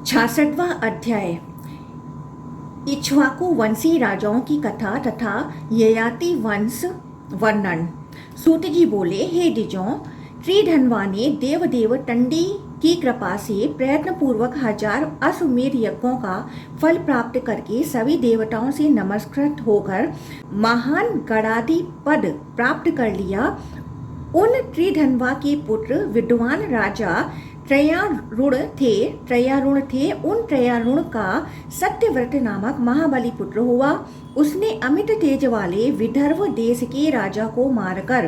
66वां अध्याय इक्ष्वाकु वंशी राजाओं की कथा तथा ययाति वंश वर्णन। सूत जी बोले, हे द्विजों, त्रिधनवा ने देवदेव टंडी की कृपा से प्रयत्न पूर्वक 1000 अश्वमेध यज्ञों का फल प्राप्त करके सभी देवताओं से नमस्कृत होकर महान गणाधि पद प्राप्त कर लिया। उन त्रिधनवा के पुत्र विद्वान राजा त्रयारुण थे। उन त्रयारुण का सत्यव्रत नामक महाबली पुत्र हुआ। उसने अमित तेज वाले विदर्भ देश के राजा को मारकर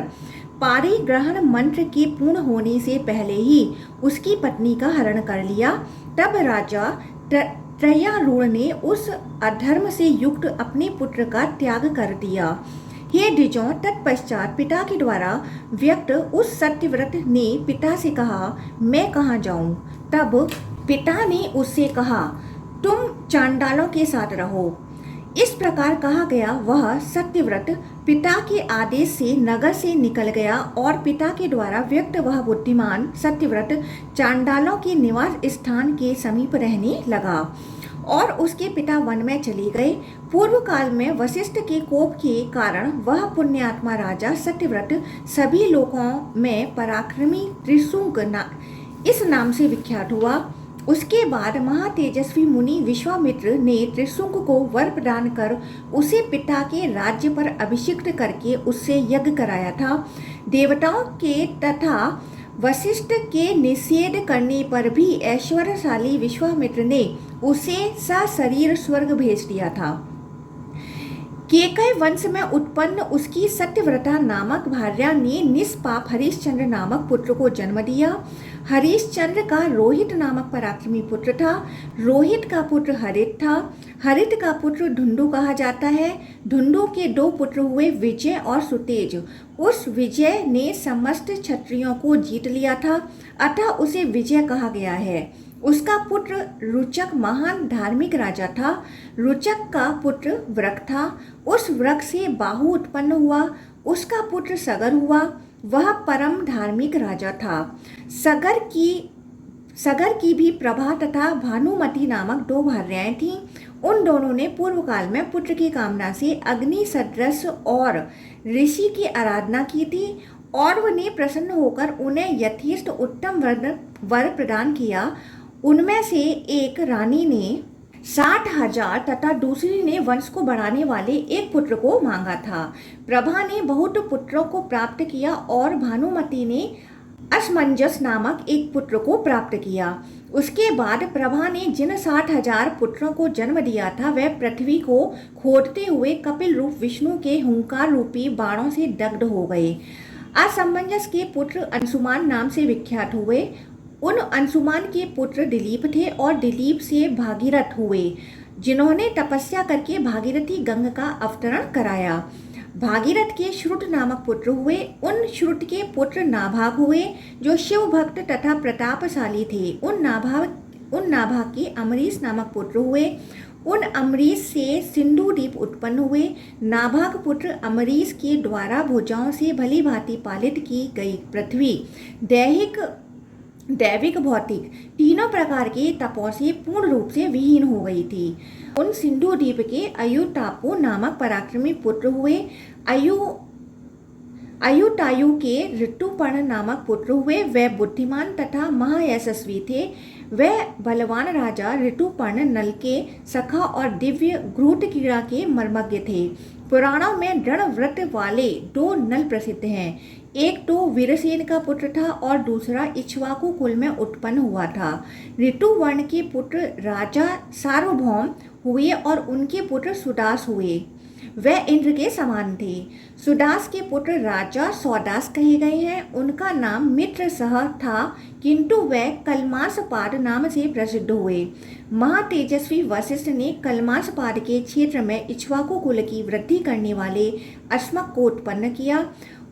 पारिग्रहण मंत्र के पूर्ण होने से पहले ही उसकी पत्नी का हरण कर लिया। तब राजा त्रयारुण ने उस अधर्म से युक्त अपने पुत्र का त्याग कर दिया। हे द्विजों, तत्पश्चात पिता के द्वारा व्यक्त उस सत्यव्रत ने पिता से कहा, मैं कहाँ जाऊं? तब पिता ने उससे कहा, तुम चांडालों के साथ रहो। इस प्रकार कहा गया वह सत्यव्रत पिता के आदेश से नगर से निकल गया और पिता के द्वारा व्यक्त वह बुद्धिमान सत्यव्रत चांडालों के निवास स्थान के समीप रहने लगा और उसके पिता वन में चले गए। पूर्व काल में वशिष्ठ के कोप के कारण वह पुण्यात्मा राजा सत्यव्रत सभी लोगों में पराक्रमी त्रिशुंग इस नाम से विख्यात हुआ। उसके बाद महातेजस्वी मुनि विश्वामित्र ने त्रिशुंग को वर प्रदान कर उसे पिता के राज्य पर अभिषिक्त करके उससे यज्ञ कराया था। देवताओं के तथा वशिष्ठ के निषेध करने पर भी ऐश्वर्यशाली विश्वामित्र ने उसे सशरीर स्वर्ग भेज दिया था। केकय वंश में उत्पन्न उसकी सत्यव्रता नामक भार्या ने निष्पाप हरिश्चंद्र नामक पुत्र को जन्म दिया। हरिश्चंद्र का रोहित नामक पराक्रमी पुत्र था। रोहित का पुत्र हरित था। हरित का पुत्र धुंडु कहा जाता है। धुंडु के 2 पुत्र हुए, विजय और सुतेज। उस विजय ने समस्त क्षत्रियों को जीत लिया था, अतः उसे विजय कहा गया है। उसका पुत्र रुचक महान धार्मिक राजा था। रुचक का पुत्र वृक था। उस वृक से बाहु उत्पन्न हुआ। उसका पुत्र सगर हुआ। वह परम धार्मिक राजा था। सगर की भी प्रभा तथा भानुमति नामक 2 भार्याएं थीं। उन दोनों ने पूर्व काल में पुत्र की कामना से अग्नि सदृश और ऋषि की आराधना की थी और उन्हें प्रसन्न होकर उन्हें यथेष्ट उत्तम वर प्रदान किया। उनमें से एक रानी ने 60,000 तथा दूसरी ने वंश को बढ़ाने वाले एक पुत्र को मांगा था। प्रभा ने बहुत पुत्रों को प्राप्त किया और भानुमति ने असमंजस नामक एक पुत्र को प्राप्त किया। उसके बाद प्रभा ने जिन 60,000 पुत्रों को जन्म दिया था वह पृथ्वी को खोदते हुए कपिल रूप विष्णु के हुंकार रूपी बाणों से दग्ध हो गए। असमंजस के पुत्र अंशुमान नाम से विख्यात हुए। उन अंशुमान के पुत्र दिलीप थे और दिलीप से भागीरथ हुए, जिन्होंने तपस्या करके भागीरथी गंगा का अवतरण कराया। भागीरथ के श्रुत नामक पुत्र हुए। उन श्रुत के पुत्र नाभाग हुए, जो शिव भक्त तथा प्रतापशाली थे। उन नाभाग के अमरीश नामक पुत्र हुए। उन अमरीश से सिंधु द्वीप उत्पन्न हुए। नाभाग पुत्र अमरीश के द्वारा भुजाओं से भली भांति पालित की गई पृथ्वी दैविक भौतिक तीनों प्रकार के तपों से पूर्ण रूप से विहीन हो गई थी। उन सिंधु द्वीप के अयुतापु नामक पराक्रमी पुत्र हुए। अयुतायु के ऋतुपर्ण नामक पुत्र हुए। वे बुद्धिमान तथा महायशस्वी थे। वह बलवान राजा ऋतुपर्ण नल के सखा और दिव्य घृत क्रीड़ा के मर्मज्ञ थे। पुराणों में दृढ़ व्रत वाले 2 नल प्रसिद्ध हैं। एक तो वीरसेन का पुत्र था और दूसरा इक्ष्वाकु कुल में उत्पन्न हुआ था। ऋतुवर्ण के पुत्र राजा सार्वभौम हुए और उनके पुत्र सुदास हुए। वह इंद्र के समान थे। सुदास के पुत्र राजा सौदास कहे गए हैं। उनका नाम मित्र सह था, किंतु वह कलमासपाद नाम से प्रसिद्ध हुए। महातेजस्वी वशिष्ठ ने कलमासपाद के क्षेत्र में इक्ष्वाकु कुल की वृद्धि करने वाले अस्मक को उत्पन्न किया।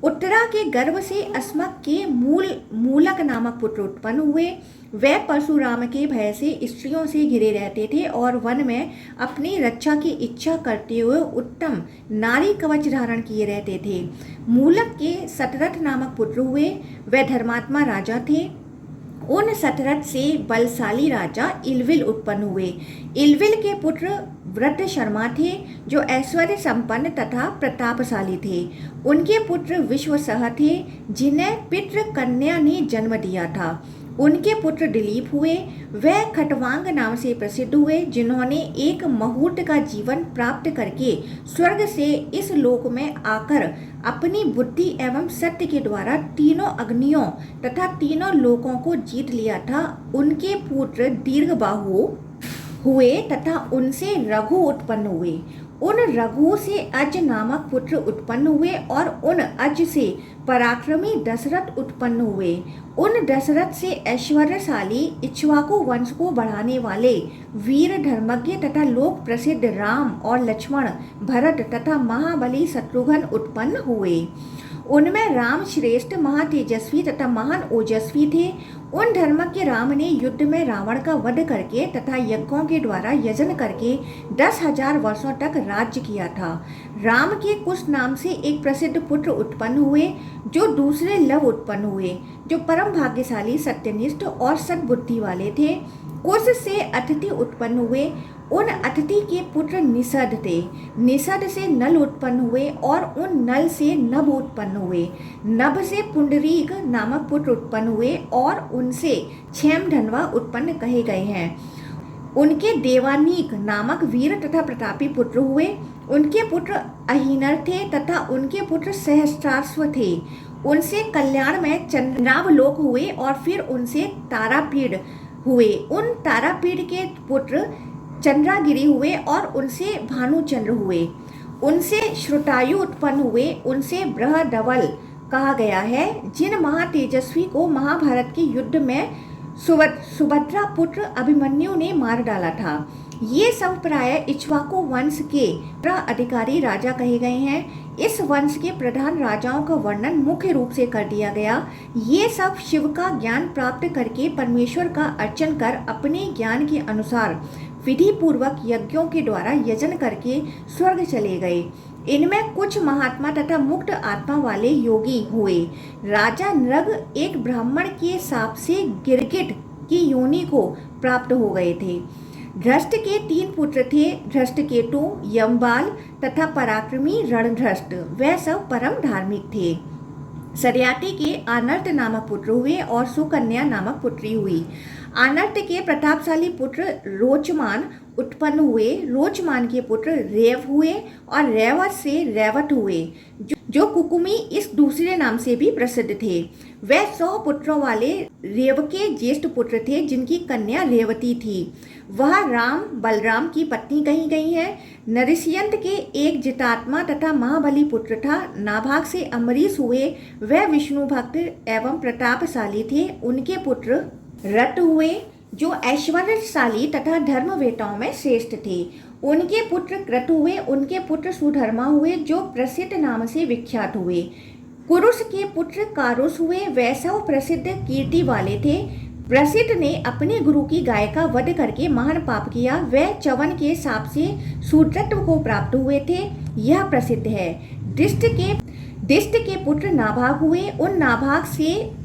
उत्तरा के गर्भ से अस्मक के मूलक नामक पुत्र उत्पन्न हुए। वे परशुराम के भय से स्त्रियों से घिरे रहते थे और वन में अपनी रक्षा की इच्छा करते हुए उत्तम नारी कवच धारण किए रहते थे। मूलक के शतरथ नामक पुत्र हुए। वे धर्मात्मा राजा थे। उन सतरथ से बलशाली राजा इलविल उत्पन्न हुए। इलविल के पुत्र व्रत शर्मा थे, जो ऐश्वर्य संपन्न तथा प्रतापशाली थे। उनके पुत्र विश्वसह थे, जिन्हें पितृ कन्या ने जन्म दिया था। उनके पुत्र दिलीप हुए। वह खटवांग नाम से प्रसिद्ध हुए, जिन्होंने एक मुहूर्त का जीवन प्राप्त करके स्वर्ग से इस लोक में आकर अपनी बुद्धि एवं सत्य के द्वारा तीनों अग्नियों तथा तीनों लोकों को जीत लिया था। उनके पुत्र दीर्घबाहु हुए तथा उनसे रघु उत्पन्न हुए। उन रघु से अज नामक पुत्र उत्पन्न हुए और उन अज से पराक्रमी दशरथ उत्पन्न हुए। उन दशरथ से ऐश्वर्यशाली इक्ष्वाकु वंश को बढ़ाने वाले वीर धर्मज्ञ तथा लोक प्रसिद्ध राम और लक्ष्मण, भरत तथा महाबली शत्रुघ्न उत्पन्न हुए। उनमें राम श्रेष्ठ, महातेजस्वी तथा महान ओजस्वी थे। उन धर्मज्ञ राम ने युद्ध में रावण का वध करके तथा यज्ञों के द्वारा यजन करके 10,000 वर्षों तक राज्य किया था। राम के कुश नाम से एक प्रसिद्ध पुत्र उत्पन्न हुए, जो दूसरे लव उत्पन्न हुए, जो परम भाग्यशाली, सत्यनिष्ठ और सद्बुद्धि वाले थे। कुश से अतिथि उत्पन्न हुए। उन अतिथि के पुत्र निषद थे। निषद से नल उत्पन्न हुए और उन नल से नभ उत्पन्न हुए। नभ से पुंडरीक नामक पुत्र उत्पन्न हुए और उनसे क्षेम धनवा उत्पन्न कहे गए हैं। उनके देवानीक नामक वीर तथा प्रतापी पुत्र हुए। उनके पुत्र अहिनर थे तथा उनके पुत्र सहस्त्राश्व थे। उनसे कल्याण में चंद्रावलोक हुए और फिर उनसे तारापीड़ हुए। उन तारापीड़ के पुत्र चंद्रागिरी हुए और उनसे भानुचंद्र हुए। उनसे श्रुतायु उत्पन्न हुए। उनसे बृहदवल कहा गया है, जिन महातेजस्वी को महाभारत के युद्ध में सुभद्रा पुत्र अभिमन्यु ने मार डाला था। ये सब प्राय इक्ष्वाकु वंश के अधिकारी राजा कहे गए हैं। इस वंश के प्रधान राजाओं का वर्णन मुख्य रूप से कर दिया गया। ये सब शिव का ज्ञान प्राप्त करके परमेश्वर का अर्चन कर अपने ज्ञान के अनुसार विधि पूर्वक यज्ञों के द्वारा यजन करके स्वर्ग चले गए। इनमें कुछ महात्मा तथा मुक्त आत्मा वाले योगी हुए। राजा नृग एक ब्राह्मण के शाप से गिरगिट की योनि को प्राप्त हो गए थे। धृष्ट के 3 पुत्र थे, धृष्टकेतु, यमबाल तथा पराक्रमी रणधृष्ट। वे सब परम धार्मिक थे। सरियाती के आनर्त नामक पुत्र हुए और सुकन्या नामक पुत्री हुई। आनर्त के प्रतापशाली पुत्र रोचमान उत्पन्न हुए। रोचमान के पुत्र रेव हुए और रेवत से रेवत हुए, जो कुकुमी इस दूसरे नाम से भी प्रसिद्ध थे। वे 100 पुत्रों वाले रेव के ज्येष्ठ पुत्र थे, जिनकी कन्या रेवती थी। वह राम बलराम की पत्नी कही गई है। नरिष्यंत के एक जितात्मा तथा महाबली पुत्र था। नाभाग से अम्बरीश हुए। वह विष्णु भक्त एवं प्रतापशाली थे। उनके पुत्र रत हुए, जो ऐश्वर्यशाली तथा धर्मवेताओं में श्रेष्ठ थे। उनके पुत्र क्रतु हुए। उनके पुत्र सुधर्मा हुए, जो प्रसिद्ध नाम से विख्यात हुए। कुरुष के पुत्र कारुष हुए। वैसव प्रसिद्ध कीर्ति वाले थे। प्रसिद्ध ने अपने गुरु की गाय का वध करके महान पाप किया। वह च्यवन के शाप से शूद्रत्व को प्राप्त हुए थे, यह प्रसिद्ध है। दिष्ट के पुत्र नाभाग हुए। उन नाभाग से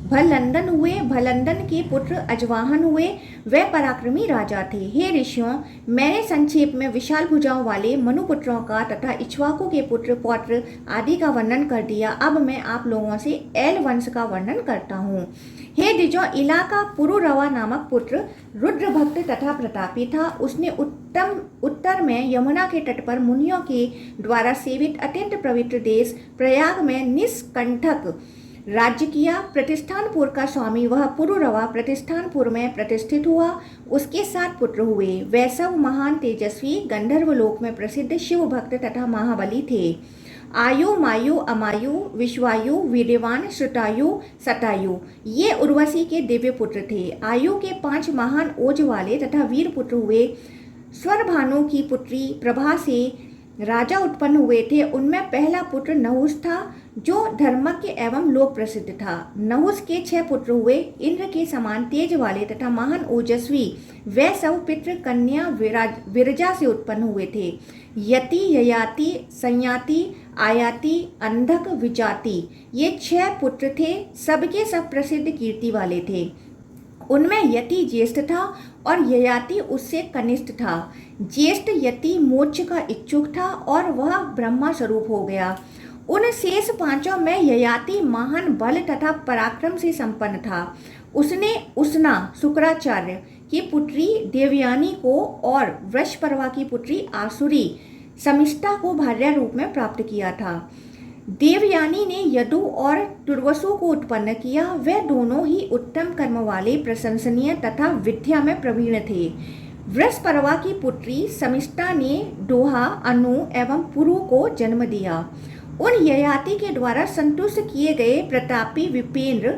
भलंदन हुए। भलंदन के पुत्र अजवाहन हुए। वे पराक्रमी राजा थे। हे ऋषियों, मैंने संक्षेप में विशाल भुजाओं वाले मनुपुत्रों का तथा इक्ष्वाकु के पुत्र पौत्र आदि का वर्णन कर दिया। अब मैं आप लोगों से एल वंश का वर्णन करता हूँ। हे द्विजों, इला का पुरुरवा नामक पुत्र रुद्र भक्त तथा प्रतापी था। उसने उत्तर में यमुना के तट पर मुनियों के द्वारा सेवित अत्यंत पवित्र देश प्रयाग में निष्कंठक राज्य किया। प्रतिष्ठानपुर का स्वामी वह पुरुरवा प्रतिष्ठानपुर में प्रतिष्ठित हुआ। उसके 7 पुत्र हुए। वे सब महान तेजस्वी गंधर्वलोक में प्रसिद्ध शिव भक्त तथा महाबली थे। आयु, मायु, अमायु, विश्वायु, वीर्यवान, श्रुतायु, सतायु, ये उर्वशी के दिव्य पुत्र थे। आयु के 5 महान ओज वाले तथा वीर पुत्र हुए। स्वरभानु की पुत्री प्रभा से राजा उत्पन्न हुए थे। उनमें पहला पुत्र नहुष था, जो धर्मज्ञ एवं लोक प्रसिद्ध था। नहुष के 6 पुत्र हुए। इंद्र के समान तेज वाले तथा महान ओजस्वी। वे सब पितृ कन्या विरजा से उत्पन्न हुए थे। यति, ययाति, संयाति, आयाति, अंधक, विजाति, ये 6 पुत्र थे। सबके सब प्रसिद्ध कीर्ति वाले थे। उनमें यति ज्येष्ठ था और ययाति उससे कनिष्ठ था। ज्येष्ठ यति मोक्ष का इच्छुक था और वह ब्रह्मा स्वरूप हो गया। उन शेष पांचों में ययाति महान बल तथा पराक्रम से संपन्न था। उसने उसना शुक्राचार्य की पुत्री देवयानी को और वृषपर्वा की पुत्री आसुरी समिष्टा को भार्या रूप में प्राप्त किया था। देवयानी ने यदु और तुर्वसु को उत्पन्न किया। वे दोनों ही उत्तम कर्म वाले, प्रशंसनीय तथा विद्या में प्रवीण थे। वृषपर्वा की पुत्री समिष्टा ने दोहा, अनु एवं पुरु को जन्म दिया। उन ययाति के द्वारा संतुष्ट किए गए प्रतापी विपेंद्र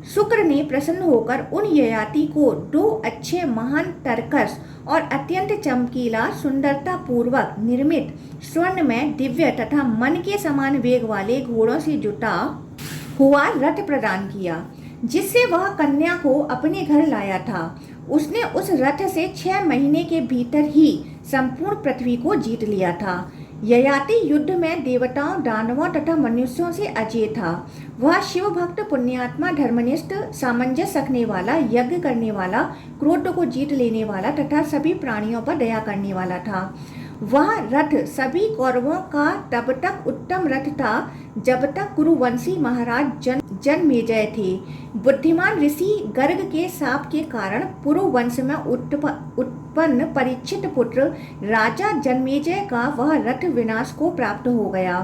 शुक्र ने प्रसन्न होकर उन ययाति को दो अच्छे महान तरकस और अत्यंत चमकीला सुंदरता पूर्वक निर्मित स्वर्ण में दिव्य तथा मन के समान वेग वाले घोड़ों से जुटा हुआ रथ प्रदान किया, जिससे वह कन्या को अपने घर लाया था। उसने उस रथ से 6 महीने के भीतर ही संपूर्ण पृथ्वी को जीत लिया था। ययाति युद्ध में देवताओं, दानवों तथा मनुष्यों से अजेय था। वह शिव भक्त, पुण्यात्मा, धर्मनिष्ठ, सामंजस्य रखने वाला, यज्ञ करने वाला, क्रोध को जीत लेने वाला तथा सभी प्राणियों पर दया करने वाला था। वह रथ सभी कौरवों का तब तक उत्तम रथ था जब तक कुरुवंशी महाराज जनमेजय थे। बुद्धिमान ऋषि गर्ग के शाप के कारण पुरुवंश में उत्पन्न परीक्षित पुत्र राजा जनमेजय का वह रथ विनाश को प्राप्त हो गया।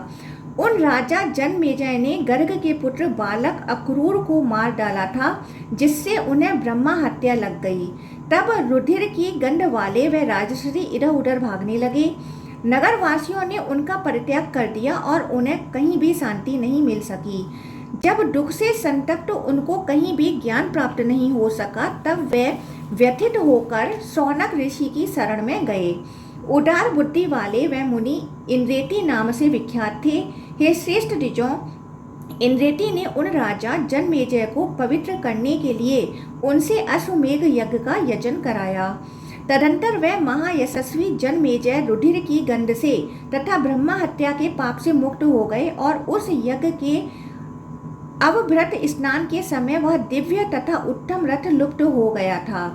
उन राजा जनमेजय ने गर्ग के पुत्र बालक अक्रूर को मार डाला था, जिससे उन्हें ब्रह्मा हत्या लग गई। तब रुधिर की गंध वाले वे राजश्री इधर उधर भागने लगे। नगरवासियों ने उनका परित्याग कर दिया और उन्हें कहीं भी शांति नहीं मिल सकी। जब दुख से संतप्त उनको कहीं भी ज्ञान प्राप्त नहीं हो सका, तब वे व्यथित होकर सौनक ऋषि की शरण में गए। उदार बुद्धि वाले वे मुनि इंद्रेटी नाम से विख्यात थे। हे श्रेष्ठ द्विजों, इंद्रेटी ने उन राजा जनमेजय को पवित्र करने के लिए उनसे अश्वमेघ यज्ञ का यजन कराया। तदंतर वह महायशस्वी जनमेजय रुधिर की गंध से तथा ब्रह्मा हत्या के पाप से मुक्त हो गए और उस यज्ञ के अवभृत स्नान के समय वह दिव्य तथा उत्तम रथ लुप्त हो गया था।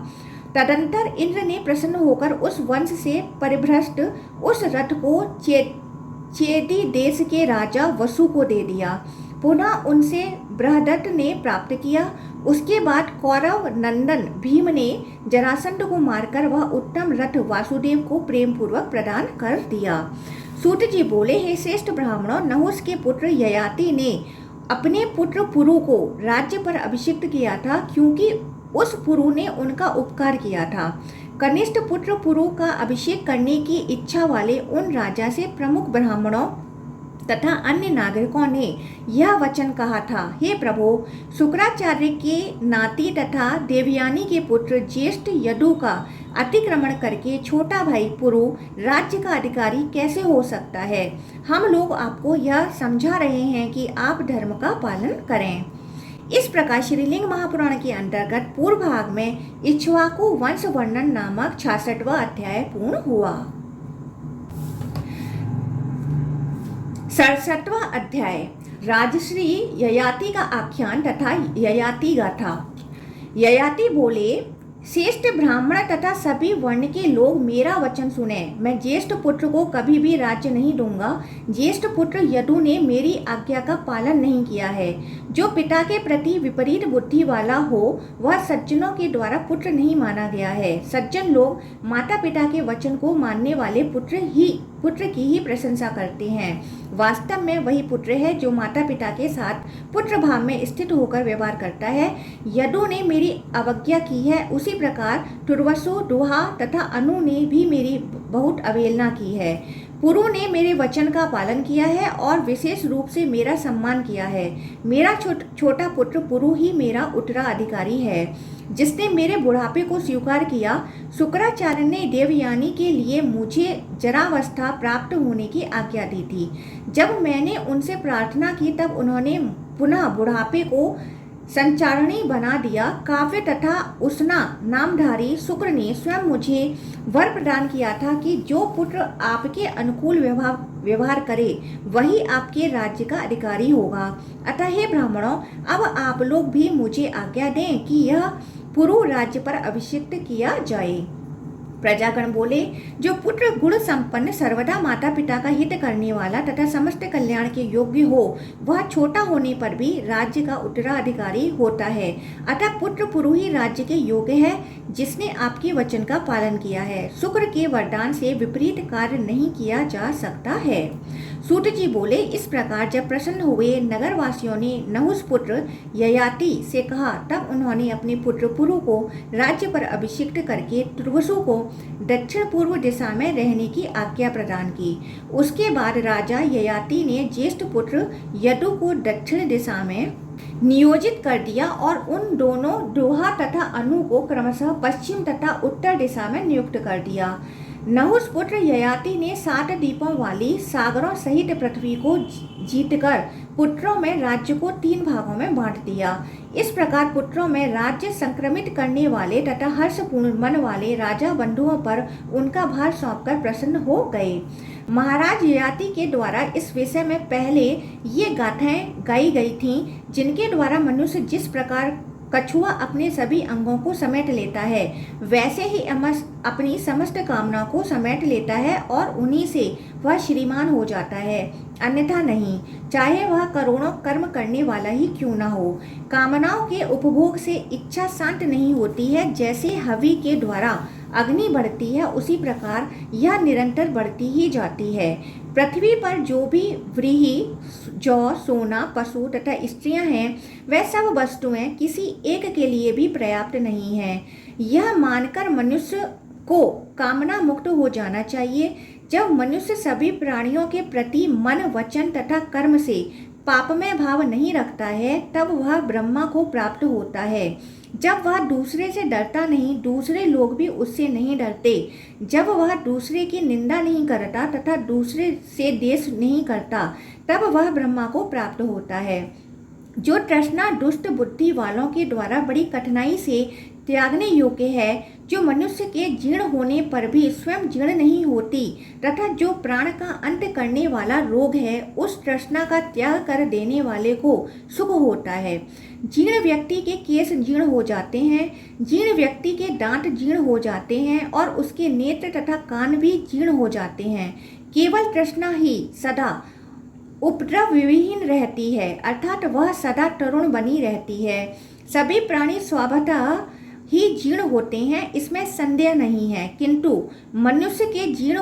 तदंतर इंद्र ने प्रसन्न होकर उस वंश से परिभ्रष्ट उस रथ को चेदी देश के राजा वसु को दे दिया। पुनः उनसे बृहदत्त ने प्राप्त किया। उसके बाद कौरव नंदन भीम ने जरासंध को मारकर वह उत्तम रथ वासुदेव को प्रेम पूर्वक प्रदान कर दिया। सूत जी बोले, हे श्रेष्ठ ब्राह्मणों, नहुस के पुत्र ययाति ने अपने पुत्र पुरु को राज्य पर अभिषिक्त किया था, क्योंकि उस पुरु ने उनका उपकार किया था। कनिष्ठ पुत्र पुरु का अभिषेक करने की इच्छा वाले उन राजा से प्रमुख ब्राह्मणों तथा अन्य नागरिकों ने यह वचन कहा था, हे प्रभु, शुक्राचार्य के नाती तथा देवयानी के पुत्र ज्येष्ठ यदु का अतिक्रमण करके छोटा भाई पुरु राज्य का अधिकारी कैसे हो सकता है। हम लोग आपको यह समझा रहे हैं कि आप धर्म का पालन करें। इस प्रकार श्रीलिंग महापुराण के अंतर्गत पूर्व भाग में इक्ष्वाकु वंश वर्णन नामक 66वां अध्याय पूर्ण हुआ। 67वां अध्याय राजश्री ययाति का आख्यान तथा ययाति गाथा। ययाति बोले, श्रेष्ठ ब्राह्मण तथा सभी वर्ण के लोग मेरा वचन सुने। मैं ज्येष्ठ पुत्र को कभी भी राज्य नहीं दूंगा। ज्येष्ठ पुत्र यदु ने मेरी आज्ञा का पालन नहीं किया है। जो पिता के प्रति विपरीत बुद्धि वाला हो वह सज्जनों के द्वारा पुत्र नहीं माना गया है। सज्जन लोग माता पिता के वचन को मानने वाले पुत्र की ही प्रशंसा करते हैं। वास्तव में वही पुत्र है जो माता पिता के साथ पुत्र भाव में स्थित होकर व्यवहार करता है। यदु ने मेरी अवज्ञा की है, उसी प्रकार तुर्वसु, दुहा तथा अनु ने भी मेरी बहुत अवहेलना की है। पुरु ने मेरे वचन का पालन किया है और विशेष रूप से मेरा सम्मान किया है। मेरा छोटा पुत्र पुरु ही मेरा उत्तराधिकारी है, जिसने मेरे बुढ़ापे को स्वीकार किया। शुक्राचार्य ने देवयानी के लिए मुझे जरावस्था प्राप्त होने की आज्ञा दी थी। जब मैंने उनसे प्रार्थना की तब उन्होंने पुनः बुढ़ापे को संचारणी बना दिया। काव्य तथा उसना नामधारी शुक्र ने स्वयं मुझे वर प्रदान किया था कि जो पुत्र आपके अनुकूल व्यवहार करे वही आपके राज्य का अधिकारी होगा। अतः हे ब्राह्मणों, अब आप लोग भी मुझे आज्ञा दें कि यह पुरु राज्य पर अभिषिक्त किया जाए। प्रजागण बोले, जो पुत्र गुण संपन्न, सर्वदा माता पिता का हित करने वाला तथा समस्त कल्याण के योग्य हो, वह छोटा होने पर भी राज्य का उत्तराधिकारी होता है। अतः पुत्र पुरु ही राज्य के योग्य है, जिसने आपके वचन का पालन किया है। शुक्र के वरदान से विपरीत कार्य नहीं किया जा सकता है। सूत जी बोले, इस प्रकार जब प्रसन्न हुए नगरवासियों ने नहुस पुत्र ययाति से कहा, तब उन्होंने अपने पुत्र पुरु को राज्य पर अभिषिक्त करके तुर्वसु को दक्षिण पूर्व दिशा में रहने की आज्ञा प्रदान की। उसके बाद राजा ययाति ने ज्येष्ठ पुत्र यदु को दक्षिण दिशा में नियोजित कर दिया और उन दोनों दोहा तथा अनु को क्रमशः पश्चिम तथा उत्तर दिशा में नियुक्त कर दिया। नहुस पुत्र ययाति ने 7 द्वीपों वाली सागरों सहित पृथ्वी को जीतकर पुत्रों में राज्य को 3 भागों में बांट दिया। इस प्रकार पुत्रों में राज्य संक्रमित करने वाले तथा हर्षपूर्ण मन वाले राजा बंधुओं पर उनका भार सौंपकर प्रसन्न हो गए। महाराज ययाति के द्वारा इस विषय में पहले ये गाथाएं गाई गई थीं, जिनके द्वारा मनुष्य जिस प्रकार कछुआ अपने सभी अंगों को समेट लेता है, वैसे ही अपनी समस्त कामनाओं को समेट लेता है और उन्हीं से वह श्रीमान हो जाता है, अन्यथा नहीं, चाहे वह करोड़ों कर्म करने वाला ही क्यों न हो। कामनाओं के उपभोग से इच्छा शांत नहीं होती है। जैसे हवि के द्वारा अग्नि बढ़ती है, उसी प्रकार यह निरंतर बढ़ती ही जाती है। पृथ्वी पर जो भी व्रीहि, जौ, सोना, पशु तथा स्त्रियां हैं, वह सब वस्तुएं किसी एक के लिए भी पर्याप्त नहीं है। यह मानकर मनुष्य को कामना मुक्त हो जाना चाहिए। जब मनुष्य सभी प्राणियों के प्रति मन, वचन तथा कर्म से पापमय भाव नहीं रखता है, तब वह ब्रह्मा को प्राप्त होता है। जब वह दूसरे से डरता नहीं, दूसरे लोग भी उससे नहीं डरते। जब वह दूसरे की निंदा नहीं करता तथा दूसरे से द्वेष नहीं करता, तब वह ब्रह्मा को प्राप्त होता है। जो तृष्णा दुष्ट बुद्धि वालों के द्वारा बड़ी कठिनाई से त्यागने योग्य है, जो मनुष्य के जीर्ण होने पर भी स्वयं जीर्ण नहीं होती तथा जो प्राण का अंत करने वाला रोग है, उस तृष्णा का त्याग कर देने वाले को सुख होता है। जीर्ण व्यक्ति के केश जीर्ण हो जाते हैं, जीर्ण व्यक्ति के दांत जीर्ण हो जाते हैं और उसके नेत्र तथा कान भी जीर्ण हो जाते हैं। केवल तृष्णा ही सदा उपद्रव विहीन रहती है, अर्थात वह सदा तरुण बनी रहती है। सभी प्राणी स्वभावतः ही जीर्ण होते हैं, इसमें संदेह नहीं है, किंतु मनुष्य के जीर्ण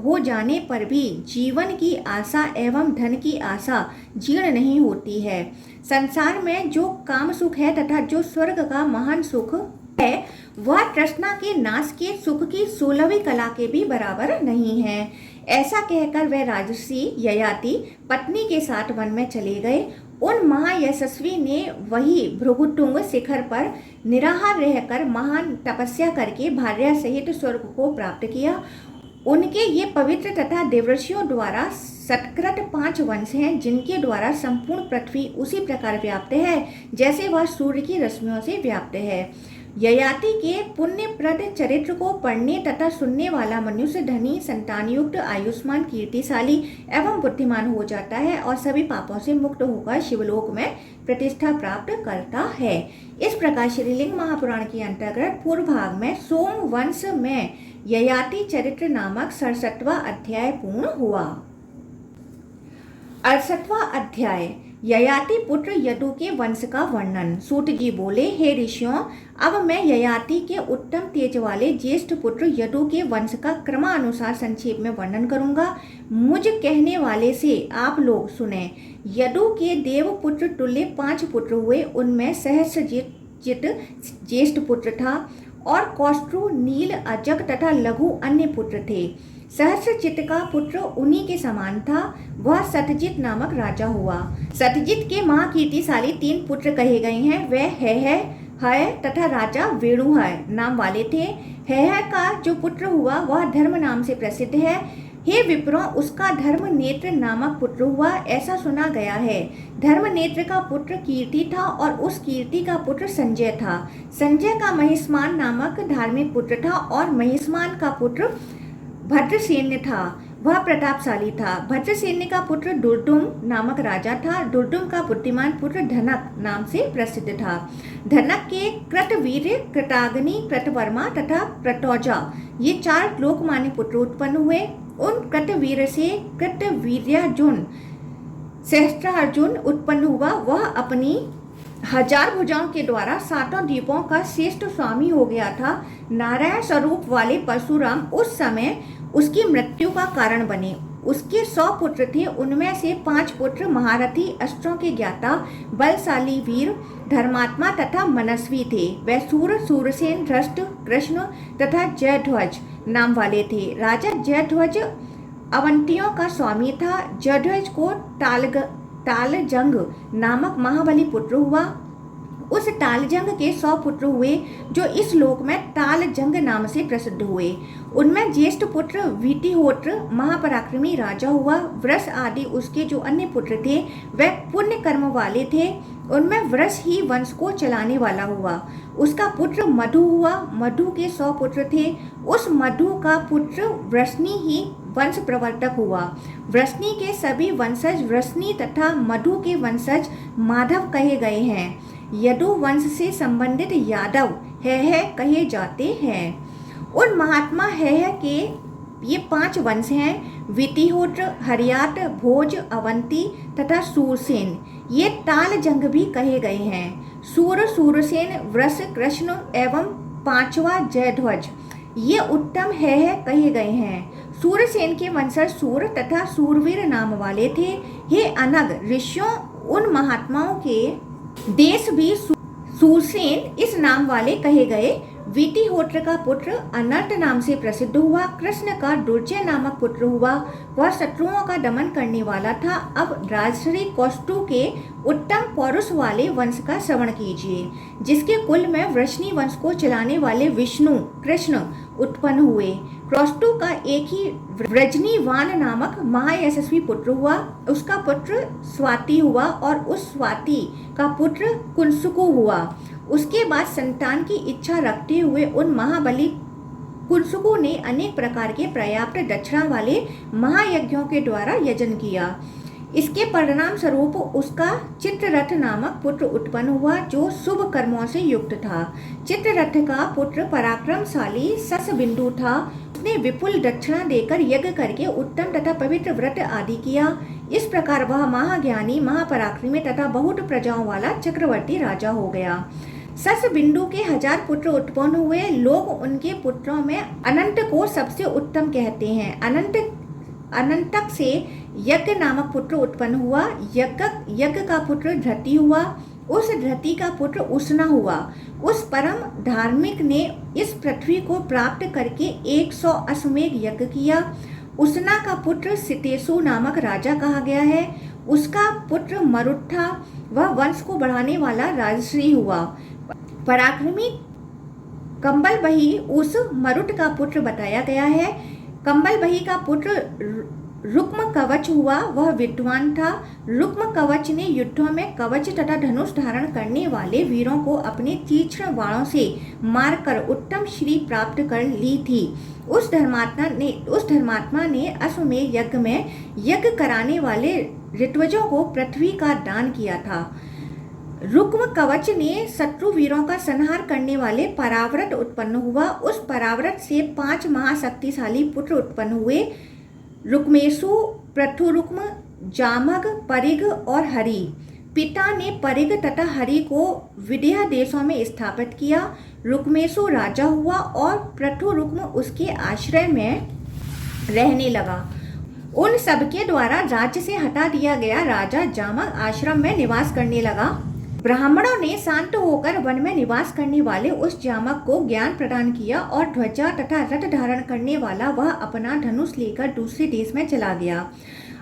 हो जाने पर भी जीवन की आशा एवं धन की आशा जीर्ण नहीं होती है। संसार में जो काम सुख है तथा जो स्वर्ग का महान सुख है, वह तृष्णा के नाश के सुख की 16वीं कला के भी बराबर नहीं है। ऐसा कहकर वह राजर्षि ययाति पत्नी के साथ वन में चले गए। उन महायशस्वी ने वही भृगुतुंग शिखर पर निराहार रहकर महान तपस्या करके भार्या सहित स्वर्ग को प्राप्त किया। उनके ये पवित्र तथा देवर्षियों द्वारा सत्कृत 5 वंश हैं, जिनके द्वारा संपूर्ण पृथ्वी उसी प्रकार व्याप्त है जैसे वह सूर्य की रश्मियों से व्याप्त है। ययाति के पुण्यप्रद चरित्र को पढ़ने तथा सुनने वाला मनुष्य धनी, संतानयुक्त, आयुष्मान, कीर्तिशाली एवं बुद्धिमान हो जाता है और सभी पापों से मुक्त होकर शिवलोक में प्रतिष्ठा प्राप्त करता है। इस प्रकार श्रीलिंग महापुराण के अंतर्गत पूर्व भाग में सोम वंश में ययाति चरित्र नामक 67वां अध्याय पूर्ण हुआ। 68वां अध्याय ययाति पुत्र यदु के वंश का वर्णन। सूत जी बोले, हे ऋषियों, अब मैं ययाति के उत्तम तेज वाले ज्येष्ठ पुत्र यदु के वंश का क्रमानुसार संक्षेप में वर्णन करूंगा। मुझ कहने वाले से आप लोग सुने। यदु के देव पुत्र तुल्य 5 पुत्र हुए। उनमें सहस्रजित ज्येष्ठ पुत्र था और कौष्ट्रु, नील, अजग तथा लघु अन्य पुत्र थे। सहस्रजित का पुत्र उन्हीं के समान था। वह सतजित नामक राजा हुआ। सतजित के महाकीर्तिशाली 3 पुत्र कहे गए हैं। वे हय तथा राजा वेणुहय नाम वाले थे। हय का जो पुत्र हुआ वह धर्म नाम से प्रसिद्ध है। हे विप्रों, उसका धर्म नेत्र नामक पुत्र हुआ, ऐसा सुना गया है। धर्म नेत्र का पुत्र कीर्ति था और उस कीर्ति का पुत्र संजय था। संजय का महिष्मान नामक धार्मिक पुत्र था और महिष्मान का पुत्र भद्रसेन था। वह प्रतापशाली था। भद्रसेन का पुत्र दुर्दुम नामक राजा था। दुर्दुम का बुद्धिमान पुत्र धनक नाम से प्रसिद्ध था। धनक के कृतवीर्य, कृताग्नि, कृतवर्मा तथा कृतौजा ये 4 लोकमान्य पुत्र उत्पन्न हुए। उन कृतवीर से कृतवीर्यार्जुन सहस्त्रार्जुन उत्पन्न हुआ। वह अपनी 1000 भुजाओं के द्वारा 7 द्वीपों का श्रेष्ठ स्वामी हो गया था। नारायण स्वरूप वाले परशुराम उस समय उसकी मृत्यु का कारण बने। उसके 100 पुत्र थे। उनमें से 5 पुत्र महारथी, अस्त्रों के ज्ञाता, बलशाली वीर, धर्मात्मा तथा मनस्वी थे। वे सूरसेन, धृष्ट, कृष्ण तथा जयध्वज नाम वाले थे। राजा जयध्वज अवंतियों का स्वामी था। जयध्वज को तालजंग नामक महाबली पुत्र हुआ। उस तालजंग के 100 पुत्र हुए जो इस लोक में तालजंग नाम से प्रसिद्ध हुए। उनमें ज्येष्ठ पुत्र विटिहोत्र महापराक्रमी राजा हुआ। वृष आदि उसके जो अन्य पुत्र थे वे पुण्य कर्म वाले थे। उनमें वृष ही वंश को चलाने वाला हुआ। उसका पुत्र मधु हुआ। मधु के 100 पुत्र थे। उस मधु का पुत्र वृष्णि ही वंश प्रवर्तक हुआ। वृष्णि के सभी वंशज वृष्णि तथा मधु के वंशज माधव कहे गए हैं। यदु वंश से संबंधित यादव है कहे जाते हैं। उन महात्मा है के ये 5 वंश हैं: विटिहोत्र, हरियात, भोज, अवंती तथा सूरसेन। ये तालजंग भी कहे गए हैं। सूरसेन, वृष, कृष्ण एवं 5वां जयध्वज ये उत्तम है कहे गए हैं। सूरसेन के वंशज सूर तथा सूरवीर नाम वाले थे। हे अनग ऋषियों, उन महात्माओं के देश भी सूरसेन इस नाम वाले कहे गए। विटिहोत्र का पुत्र अनर्त नाम से प्रसिद्ध हुआ। कृष्ण का दुर्जय नामक पुत्र हुआ। वह शत्रुओं का दमन करने वाला था। अब राजश्री कौष्टु के उत्तम पौरुष वाले वंश का श्रवण कीजिए, जिसके कुल में वृष्णि वंश को चलाने वाले विष्णु कृष्ण उत्पन्न हुए। कौष्टु का एक ही व्रजनीवान नामक महायशस्वी पुत्र हुआ। उसका पुत्र स्वाति हुआ और उस स्वाति का पुत्र कुंसुकु हुआ। उसके बाद संतान की इच्छा रखते हुए उन महाबली कुंसुकु ने अनेक प्रकार के पर्याप्त दक्षिणा वाले महायज्ञों के द्वारा यजन किया। इसके परिणाम स्वरूप उसका चित्ररथ नामक पुत्र उत्पन्न हुआ, जो शुभ कर्मों से युक्त था। चित्ररथ का पुत्र पराक्रमशाली ससबिंदु था। उसने विपुल दक्षिणा देकर यज्ञ करके उत्तम तथा पवित्र व्रत आदि किया। इस प्रकार वह महाज्ञानी, महापराक्रमी तथा बहुत प्रजाओं वाला चक्रवर्ती राजा हो गया। ससबिंदु के 1000 पुत्र उत्पन्न हुए। लोग उनके पुत्रों में अनंत को सबसे उत्तम कहते हैं। अनंतक से यज्ञ नामक पुत्र उत्पन्न हुआ। यज्ञ का पुत्र धृति हुआ। उस धृति का पुत्र उष्णा हुआ। उस परम धार्मिक ने इस पृथ्वी को प्राप्त करके 100 अश्वमेध यज्ञ किया। उष्णा का पुत्र सितेशु नामक राजा कहा गया है। उसका पुत्र मरुत था। वह वंश को बढ़ाने वाला राजश्री हुआ। पराक्रमी कंबलबही उस मरुत का पुत्र बताया गया है। कंबलबही का पुत्र रुक्म कवच हुआ। वह विद्वान था। रुक्म कवच ने युद्धों में कवच तथा धनुष धारण करने वाले वीरों को अपने तीक्ष्ण बाणों से मारकर उत्तम श्री प्राप्त कर ली थी। उस धर्मात्मा ने अश्वमेध यज्ञ में यज्ञ कराने वाले ऋत्वजों को पृथ्वी का दान किया था। रुक्म कवच ने शत्रु वीरों का संहार करने वाले पराव्रत उत्पन्न हुआ। उस पराव्रत से 5 महाशक्तिशाली पुत्र उत्पन्न हुए: रुक्मेशु, पृथुरुक्म, जामग, परिग और हरि। पिता ने परिग तथा हरि को विदेह देशों में स्थापित किया। रुक्मेशु राजा हुआ और पृथुरुक्म उसके आश्रय में रहने लगा। उन सबके द्वारा राज्य से हटा दिया गया राजा जामग आश्रम में निवास करने लगा। ब्राह्मणों ने शांत होकर वन में निवास करने वाले उस जामक को ज्ञान प्रदान किया और ध्वजा तथा रथ धारण करने वाला वह अपना धनुष लेकर दूसरे देश में चला गया।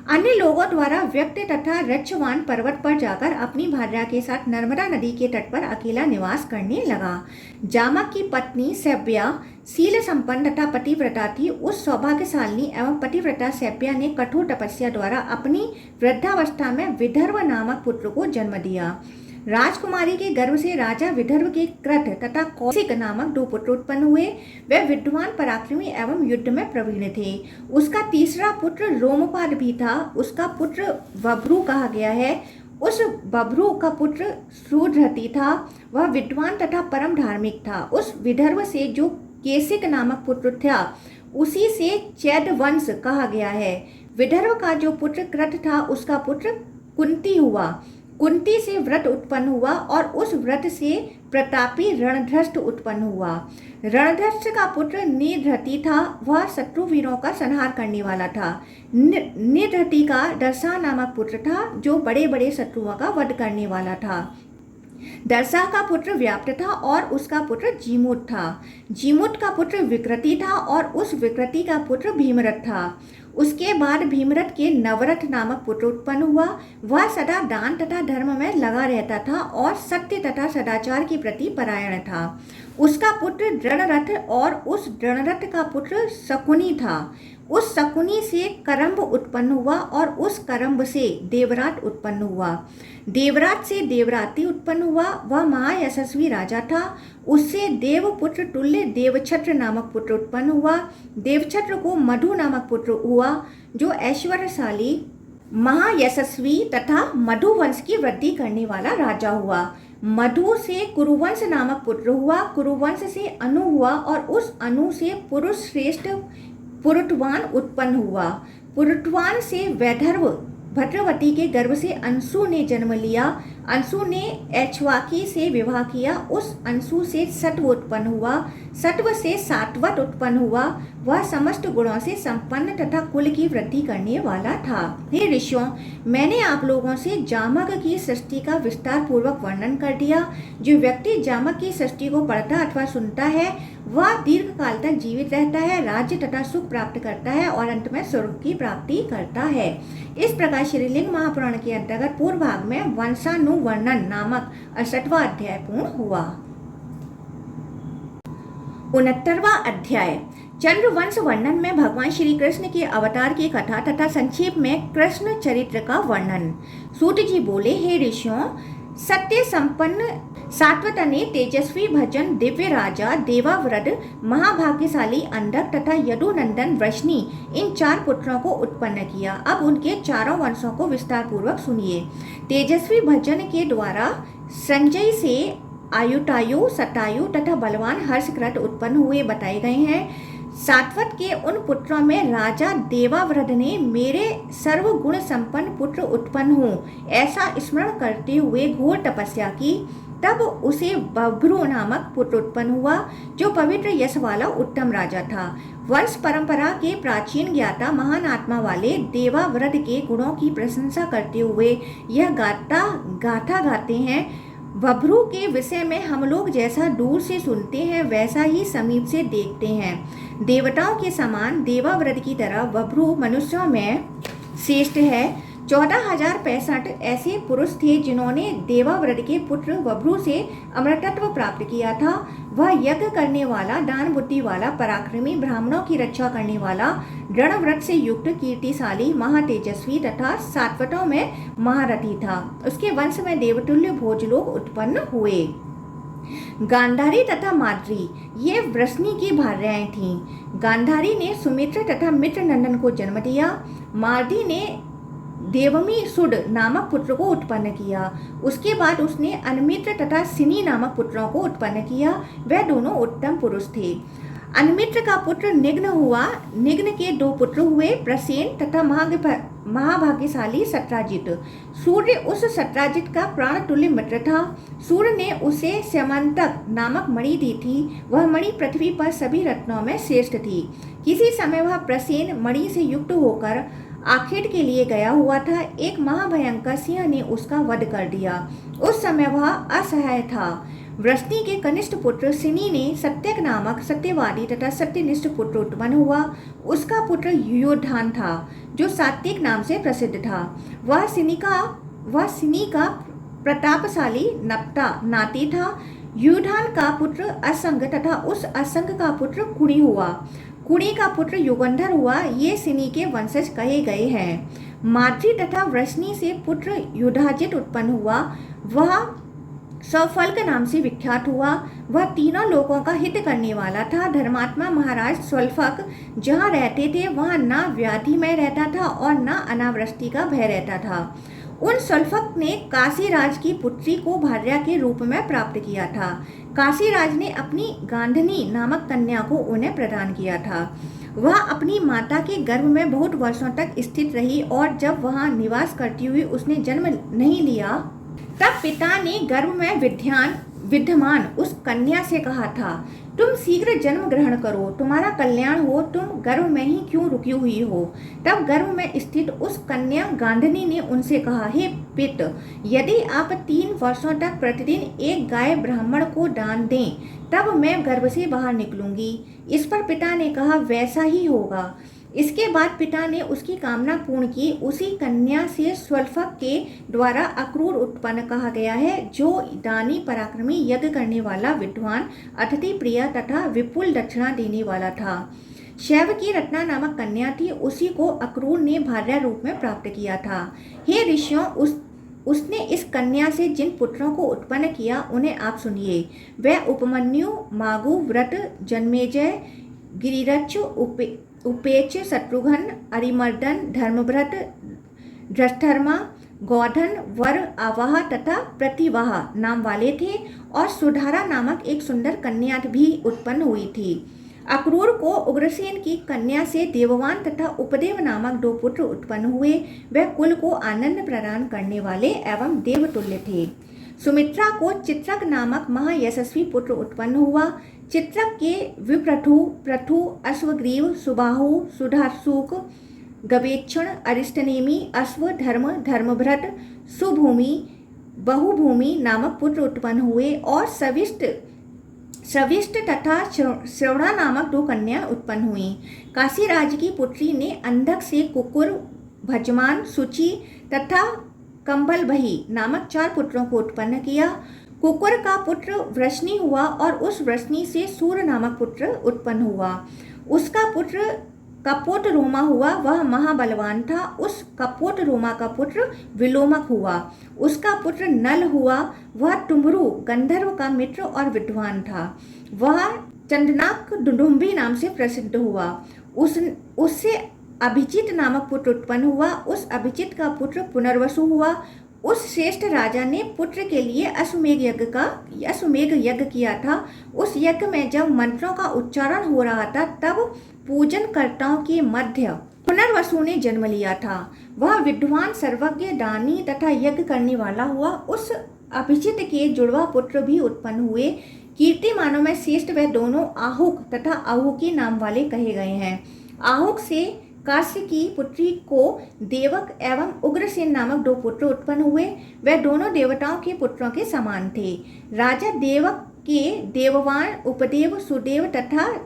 अन्य लोगों द्वारा व्यक्त तथा रक्षवान पर्वत पर जाकर अपनी भार्या के साथ नर्मदा नदी के तट पर अकेला निवास करने लगा। जामक की पत्नी सैब्या शील संपन्न तथा पतिव्रता थी। उस सौभाग्यशालिनी एवं पतिव्रता सैब्या ने कठोर तपस्या द्वारा अपनी वृद्धावस्था में विदर्भ नामक पुत्र को जन्म दिया। राजकुमारी के गर्भ से राजा विदर्भ के कृत तथा कौशिक नामक 2 पुत्र उत्पन्न हुए। वे विद्वान, पराक्रमी एवं युद्ध में प्रवीण थे। उसका तीसरा पुत्र रोमपाद भी था। उसका पुत्र बभ्रू कहा गया है। उस बभ्रू का पुत्र सुधृति था। वह विद्वान तथा परम धार्मिक था। उस विदर्भ से जो केशिक नामक पुत्र था, उसी से चैद वंश कहा गया है। विदर्भ का जो पुत्र कृत था, उसका पुत्र कुंती हुआ। कुंती से व्रत उत्पन्न हुआ और उस व्रत से प्रतापी रणधृष्ट उत्पन्न हुआ। रणधृष्ट का पुत्र निधृति था। वह शत्रु वीरों का संहार करने वाला था। निधृति का दर्शा नामक पुत्र था, जो बड़े बड़े शत्रुओं का वध करने वाला था। दर्शा का पुत्र व्याप्त था और उसका पुत्र जीमूत था। जीमूत का पुत्र विकृति था और उस विकृति का पुत्र भीमरथ था। उसके बाद भीमरथ के नवरथ नामक पुत्र उत्पन्न हुआ। वह सदा दान तथा धर्म में लगा रहता था और सत्य तथा सदाचार के प्रति परायण था। उसका पुत्र दृढ़रथ और उस दृढ़रथ का पुत्र शकुनी था। उस शकुनी से करम्ब उत्पन्न हुआ और उस करम्ब से देवराट उत्पन्न हुआ। देवराट से देवराति उत्पन्न हुआ। वह महायशस्वी राजा था। उससे देवपुत्र तुल्य देवछत्र नामक पुत्र उत्पन्न हुआ। देवछत्र को मधु नामक पुत्र हुआ, जो ऐश्वर्यशाली, महायशस्वी तथा मधु वंश की वृद्धि करने वाला राजा हुआ। मधु से कुरुवंश नामक पुत्र हुआ। कुरुवंश से अनु हुआ और उस अनु से पुरुष श्रेष्ठ पुरुटवान उत्पन्न हुआ। पुरुटवान से वैदर्भ भद्रवती के गर्भ से अंशु ने जन्म लिया। अंशु ने ऐच्छवाकी से विवाह किया। उस अंशु से सत्व उत्पन्न हुआ। सत्व से सात्वत उत्पन्न हुआ। वह समस्त गुणों से संपन्न तथा कुल की वृद्धि करने वाला था। हे ऋषियों, मैंने आप लोगों से जामक की सृष्टि का विस्तार पूर्वक वर्णन कर दिया। जो व्यक्ति जामक की सृष्टि को पढ़ता अथवा सुनता है, वह दीर्घ काल तक जीवित रहता है, राज्य तथा सुख प्राप्त करता है और अंत में स्वर्ग की प्राप्ति करता है। इस प्रकार श्रीलिंग महापुराण के अंतर्गत पूर्व भाग में वंशानुवर्णन नामक 68वां अध्याय पूर्ण हुआ। 69वां अध्याय चंद्रवंश वर्णन में भगवान श्री कृष्ण के अवतार की कथा तथा संक्षेप में कृष्ण चरित्र का वर्णन। सूत जी बोले, हे ऋषियों, सत्य संपन्न सात्वत ने तेजस्वी भजन दिव्य राजा देवाव्रत महाभाग्यशाली अंधक तथा यदुनंदन वृष्णि इन 4 पुत्रों को उत्पन्न किया। अब उनके चारों वंशों को विस्तार पूर्वक सुनिए। तेजस्वी भजन के द्वारा संजय से आयुतायु, सतायु तथा बलवान हर्षकृत उत्पन्न हुए बताए गए हैं। सात्वत के उन पुत्रों में राजा देवाव्रत ने मेरे सर्वगुण संपन्न पुत्र उत्पन्न हूँ ऐसा स्मरण करते हुए घोर तपस्या की। तब उसे बभ्रू नामक पुत्र उत्पन्न हुआ, जो पवित्र यश वाला उत्तम राजा था। वंश परंपरा के प्राचीन ज्ञाता महान आत्मा वाले देवाव्रत के गुणों की प्रशंसा करते हुए यह गाथा गाते हैं। बभ्रू के विषय में हम लोग जैसा दूर से सुनते हैं, वैसा ही समीप से देखते हैं। देवताओं के समान देवाव्रत की तरह बभ्रू मनुष्यों में श्रेष्ठ है। 14,065 ऐसे पुरुष थे जिन्होंने देवाव्रत के पुत्र बभ्रू से अमरतत्व प्राप्त किया था। वह यज्ञ करने वाला, दान बुद्धि वाला, पराक्रमी, ब्राह्मणों की रक्षा करने वाला, दृढ़व्रत से युक्त, कीर्तिशाली, महातेजस्वी तथा सात्वतों में महारथी था। उसके वंश में देवतुल्य भोजलोक उत्पन्न हुए। गांधारी तथा माद्री ये वृष्णि की भार्याएं थीं। गांधारी ने सुमित्र तथा मित्र नंदन को जन्म दिया। माद्री ने देवमी सुड नामक पुत्र को उत्पन्न किया। उसके बाद उसने अनमित्र तथा सिनी नामक पुत्रों को उत्पन्न किया। वे दोनों उत्तम पुरुष थे। अनमित्र का पुत्र निग्न हुआ। निग्न के 2 पुत्र हुए, प्रसेन तथा महाभाग्यशाली सत्राजित। सूर्य उस सत्राजित का प्राण तुल्य मित्र था। सूर्य ने उसे स्यमंतक नामक मणि दी थी। वह मणि पृथ्वी पर सभी रत्नों में श्रेष्ठ थी। किसी समय वह प्रसेन मणि से युक्त होकर आखेट के लिए गया हुआ था। एक महाभयंकर सिंह ने उसका वध कर दिया। उस समय वह असहाय था। वृष्णि के कनिष्ठ पुत्र सिनी ने सत्यक नामक सत्यवादी तथा सत्यनिष्ठ पुत्र उत्पन्न हुआ। उसका पुत्र युयोधान था, जो सात्विक नाम से प्रसिद्ध था। वह सिनी का प्रतापशाली नाती था। युयोधान का पुत्र असंग तथा उस असंग का पुत्र कुणी हुआ। कुणी का पुत्र युगंधर हुआ। ये सिनी के वंशज कहे गए हैं। माद्री तथा वृष्णि से पुत्र युधाजित उत्पन्न हुआ। वह सौफल्क नाम से विख्यात हुआ। वह तीनों लोगों का हित करने वाला था। धर्मात्मा महाराज सौफल्क जहाँ रहते थे वहाँ न व्याधि में रहता था और न अनावृष्टि का भय रहता था। उन सौफल्क ने काशीराज की पुत्री को भार्या के रूप में प्राप्त किया था। काशीराज ने अपनी गांधनी नामक कन्या को उन्हें प्रदान किया था। वह अपनी माता के गर्भ में बहुत वर्षों तक स्थित रही और जब वहां निवास करती हुई उसने जन्म नहीं लिया, तब पिता ने गर्भ में विद्यमान उस कन्या से कहा था, तुम शीघ्र जन्म ग्रहण करो, तुम्हारा कल्याण हो, तुम गर्भ में ही क्यों रुकी हुई हो। तब गर्भ में स्थित उस कन्या गांधनी ने उनसे कहा, हे पित, यदि आप 3 वर्षों तक प्रतिदिन एक गाय ब्राह्मण को दान दें तब मैं गर्भ से बाहर निकलूंगी। इस पर पिता ने कहा, वैसा ही होगा। इसके बाद पिता ने उसकी कामना पूर्ण की। उसी कन्या से सौफल्क के द्वारा अक्रूर उत्पन्न कहा गया है, जो दानी पराक्रमी यज्ञ करने वाला विद्वान अतिथि प्रिय तथा विपुल दक्षिणा देने वाला था। शैव की रत्ना नामक कन्या थी, उसी को अक्रूर ने भार्या रूप में प्राप्त किया था। हे ऋषियों, उसने इस कन्या से जिन पुत्रों को उत्पन्न किया उन्हें आप सुनिए। वह उपमन्यु, मागु, व्रत, जन्मेजय, गिरिरक्ष, उपेच, शत्रुघ्न, अरिमर्दन, धर्मव्रत, धृष्टर्मा, गौधन, वर, आवाह तथा प्रतिवाह नाम वाले थे और सुधारा नामक एक सुंदर कन्या भी उत्पन्न हुई थी। अक्रूर को उग्रसेन की कन्या से देववान तथा उपदेव नामक 2 पुत्र उत्पन्न हुए। वह कुल को आनंद प्रदान करने वाले एवं देवतुल्य थे। सुमित्रा को चित्रक नामक महायशस्वी पुत्र उत्पन्न हुआ। चित्रक के विप्रथु, प्रथु, अश्वग्रीव, सुबाहु, सुधासुक, गवेक्षण, अरिष्टनेमि, अश्व, धर्म, धर्मभ्रत, सुभूमि, बहुभूमि नामक पुत्र उत्पन्न हुए और सविष्ट तथा श्रवणा नामक 2 कन्या उत्पन्न हुई। काशीराज की पुत्री ने अंधक से कुकुर, भजमान, सुचि तथा कंबलबही नामक 4 पुत्रों को उत्पन्न किया। कुकुर का पुत्र वृष्णि हुआ और उस वृष्णि से सूर नामक पुत्र उत्पन्न हुआ। उसका पुत्र कपोत रोमा हुआ, वह महाबलवान था। उस कपोत रोमा का पुत्र विलोमक हुआ। उसका पुत्र नल हुआ, वह टुमरु गंधर्व का मित्र और विद्वान था। वह चंदनाक डुडुम्बी नाम से प्रसिद्ध हुआ। उससे अभिजित नामक पुत्र उत्पन्न हुआ। उस अभिजित का पुत्र पुनर्वसु हुआ। उस श्रेष्ठ राजा ने पुत्र के लिए अश्वमेध यज्ञ किया था। उस यज्ञ में जब मंत्रों का उच्चारण हो रहा था तब पूजनकर्ताओं के मध्य पुनर्वसु ने जन्म लिया था। वह विद्वान, सर्वज्ञ, दानी तथा यज्ञ करने वाला हुआ। उस अभिजित के जुड़वा पुत्र भी उत्पन्न हुए। कीर्तिमानों में श्रेष्ठ वे दोनों आहुक तथा आहुकी नाम वाले कहे गए हैं। आहुक से काश्य की पुत्री को देवक एवं उग्रसेन नामक 2 पुत्र उत्पन्न हुए। वे दोनों देवताओं के पुत्रों के समान थे। राजा देवक के देववान, उपदेव, सुदेव तथा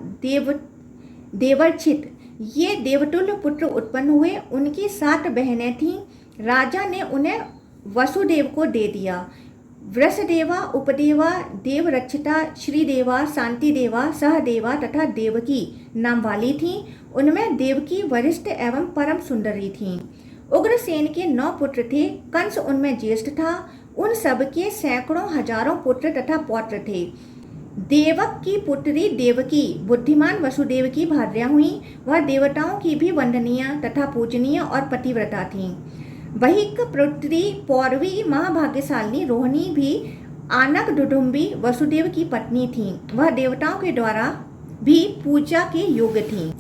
देवर्चित ये देवतुल्य पुत्र उत्पन्न हुए। उनकी 7 बहनें थीं। राजा ने उन्हें वसुदेव को दे दिया। वृषदेवा, उपदेवा, देवरक्षिता, श्रीदेवा, शांतिदेवा, सहदेवा तथा देवकी नाम वाली थीं। उनमें देवकी वरिष्ठ एवं परम सुंदरी थीं। उग्रसेन के 9 पुत्र थे। कंस उनमें ज्येष्ठ था। उन सबके सैकड़ों हजारों पुत्र तथा पौत्र थे। देवक की पुत्री देवकी बुद्धिमान वसुदेव की भार्या हुई। वह देवताओं की भी वंदनीय तथा पूजनीय और पतिव्रता थीं। वहिक पुत्री पौरवी महाभाग्यशालिनी रोहिणी भी आनक डुडुम्बी वसुदेव की पत्नी थीं। वह देवताओं के द्वारा भी पूजा के योग्य थीं।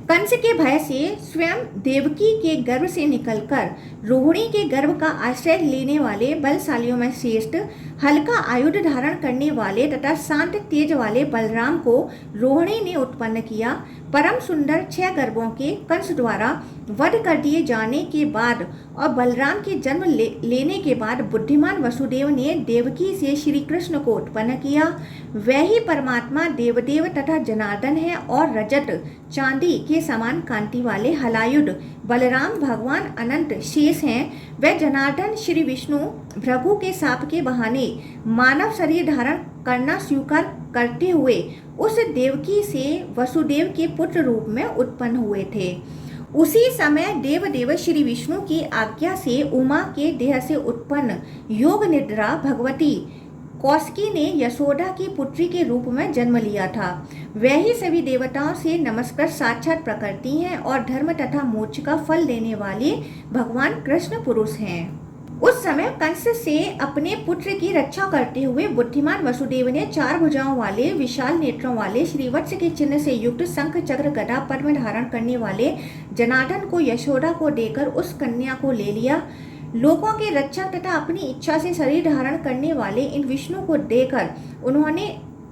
कंस के भय से स्वयं देवकी के गर्भ से निकलकर रोहिणी के गर्भ का आश्रय लेने वाले बलशालियों में श्रेष्ठ, हल्का आयुध धारण करने वाले तथा शांत तेज वाले बलराम को रोहिणी ने उत्पन्न किया। परम सुंदर 6 गर्भों के कंस द्वारा वध कर दिए जाने के बाद और बलराम के जन्म लेने के बाद बुद्धिमान वसुदेव ने देवकी से श्री कृष्ण को उत्पन्न किया। वही परमात्मा देवदेव तथा जनार्दन है और रजत चांदी के समान कांति वाले हलायुध बलराम भगवान अनंत शेष हैं। वह जनार्दन श्री विष्णु भृगु के शाप के बहाने मानव शरीर धारण करना स्वीकार करते हुए उस देवकी से वसुदेव के पुत्र रूप में उत्पन्न हुए थे। उसी समय देवदेव श्री विष्णु की आज्ञा से उमा के देह से उत्पन्न योग निद्रा भगवती कौशिकी ने यशोदा की पुत्री के रूप में जन्म लिया था। वह ही सभी देवताओं से नमस्कृत साक्षात प्रकृति हैं और धर्म तथा मोक्ष का फल देने वाले भगवान कृष्ण पुरुष हैं। उस समय कंस से अपने पुत्र की रक्षा करते हुए बुद्धिमान वसुदेव ने 4 भुजाओं वाले, विशाल नेत्रों वाले, श्रीवत्स के चिन्ह से युक्त शंख चक्र गदा पद्म धारण करने वाले जनार्दन को यशोदा को देकर उस कन्या को ले लिया। लोगों के रक्षक तथा अपनी इच्छा से शरीर धारण करने वाले इन विष्णु को देकर उन्होंने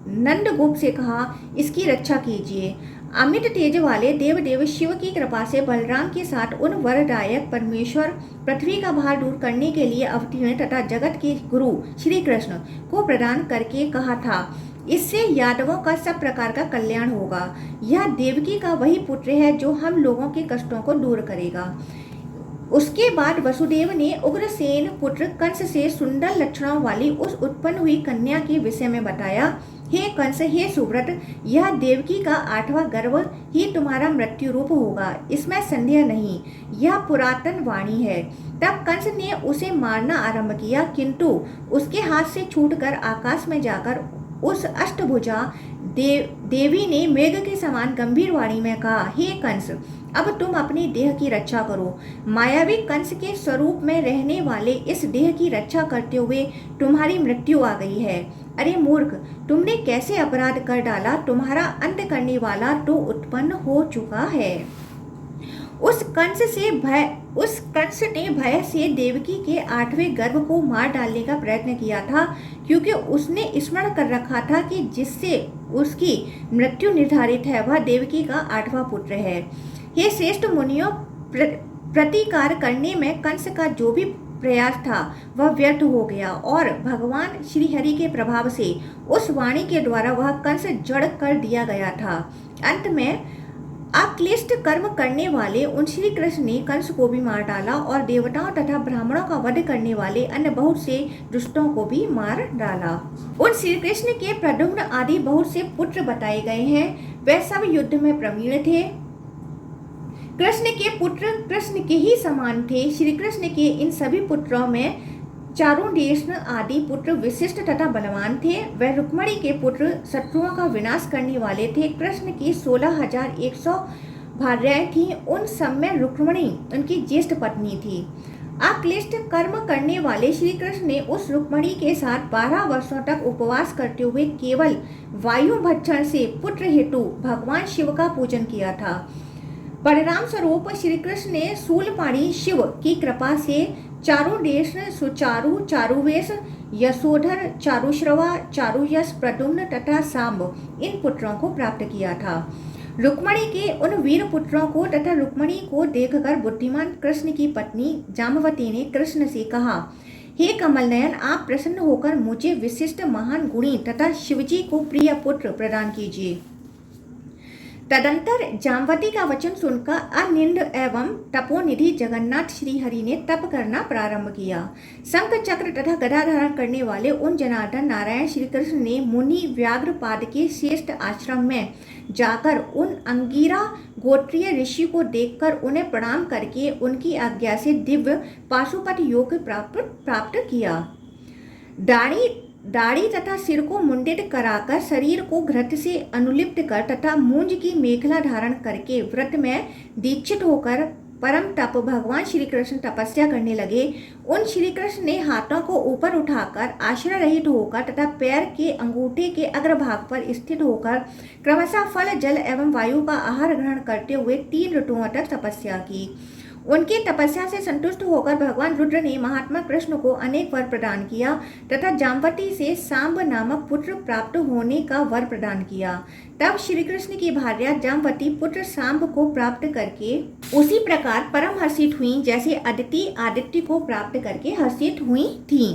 नंदगोप से कहा, इसकी रक्षा कीजिए। अमित तेज वाले देवदेव शिव की कृपा से बलराम के साथ उन वरदायक परमेश्वर पृथ्वी का भार दूर करने के लिए अवतीर्ण तथा जगत के गुरु श्री कृष्ण को प्रदान करके कहा था, इससे यादवों का सब प्रकार का कल्याण होगा। यह देवकी का वही पुत्र है जो हम लोगों के कष्टों को दूर करेगा। उसके बाद वसुदेव ने उग्रसेन पुत्र कंस से सुंदर लक्षणों वाली उस उत्पन्न हुई कन्या के विषय में बताया। हे कंस, हे सुव्रत, यह देवकी का 8वां गर्भ ही तुम्हारा मृत्यु रूप होगा, इसमें संदेह नहीं। यह पुरातन वाणी है। तब कंस ने उसे मारना आरंभ किया, किंतु उसके हाथ से छूटकर आकाश में जाकर उस अष्टभुजा देवी ने मेघ के समान गंभीर वाणी में कहा, हे कंस, अब तुम अपनी देह की रक्षा करो। मायावी कंस के स्वरूप में रहने वाले इस देह की रक्षा करते हुए तुम्हारी मृत्यु आ गई है। अरे मूर्ख, तुमने कैसे अपराध कर डाला? तुम्हारा अंत करने वाला तो उत्पन्न हो चुका है। उस कंस ने भय से देवकी के 8वें गर्भ को मार डालने का प्रयत्न किया था, क्योंकि उसने स्मरण कर रखा था कि जिससे उसकी मृत्यु निर्धारित है वह देवकी का 8वां पुत्र है। हे श्रेष्ठ मुनियों, प्रतिकार करने में कंस का जो भी प्रयास था वह व्यर्थ हो गया और भगवान श्री हरि के प्रभाव से उस वाणी के द्वारा वह कंस जड़ कर दिया गया था। अंत में अक्लिष्ट कर्म करने वाले उन श्री कृष्ण ने कंस को भी मार डाला और देवताओं तथा ब्राह्मणों का वध करने वाले अन्य बहुत से दुष्टों को भी मार डाला। उन श्री कृष्ण के प्रद्युम्न आदि बहुत से पुत्र बताए गए हैं। वे सब युद्ध में प्रवीण थे। कृष्ण के पुत्र कृष्ण के ही समान थे। श्री कृष्ण के इन सभी पुत्रों में चारुदेशन आदि पुत्र विशिष्ट तथा बलवान थे। वह रुक्मणी के पुत्र शत्रुओं का विनाश करने वाले थे। कृष्ण की 16,100 भार्याएं थीं। उन सब में रुक्मणी उनकी ज्येष्ठ पत्नी थी। अक्लिष्ट कर्म करने वाले श्री कृष्ण ने उस रुक्मणी के साथ 12 वर्षों तक उपवास करते हुए केवल वायु भक्षण से पुत्र हेतु भगवान शिव का पूजन किया था। परिणाम स्वरूप श्री कृष्ण ने शूलपाणी शिव की कृपा से चारुदेश, सुचारु, चारुवेश, यशोधर, चारुश्रवा, चारुयश, प्रद्युम्न तथा सांब इन पुत्रों को प्राप्त किया था। रुक्मणी के उन वीर पुत्रों को तथा रुक्मणी को देखकर बुद्धिमान कृष्ण की पत्नी जाम्बवती ने कृष्ण से कहा, हे कमल नयन, आप प्रसन्न होकर मुझे विशिष्ट महान गुणी तथा शिवजी को प्रिय पुत्र प्रदान कीजिए। तदंतर जाम्बवती का वचन सुनकर अनिंद एवं तपोनिधि जगन्नाथ श्री हरि ने तप करना प्रारंभ किया। शंख चक्र तथा गदा धारण करने वाले उन जनार्दन नारायण श्री कृष्ण ने मुनि व्याघ्रपाद के श्रेष्ठ आश्रम में जाकर उन अंगिरा गोत्रीय ऋषि को देखकर उन्हें प्रणाम करके उनकी आज्ञा से दिव्य पाशुपत योग प्राप्त किया। दाढ़ी तथा सिर को मुंडित कराकर शरीर को घृत से अनुलिप्त कर तथा मूंज की मेखला धारण करके व्रत में दीक्षित होकर परम तप भगवान श्री कृष्ण तपस्या करने लगे। उन श्री कृष्ण ने हाथों को ऊपर उठाकर आश्रय रहित होकर तथा पैर के अंगूठे के अग्रभाग पर स्थित होकर क्रमशः फल, जल एवं वायु का आहार ग्रहण करते हुए 3 ऋतुओं तक तपस्या की। उनकी तपस्या से संतुष्ट होकर भगवान रुद्र ने महात्मा कृष्ण को अनेक वर प्रदान किया तथा जाम्बवती से सांब नामक पुत्र प्राप्त होने का वर प्रदान किया। तब श्री कृष्ण की भार्या जाम्बवती पुत्र सांब को प्राप्त करके उसी प्रकार परम हर्षित हुई जैसे अदिति आदित्य को प्राप्त करके हर्षित हुई थी।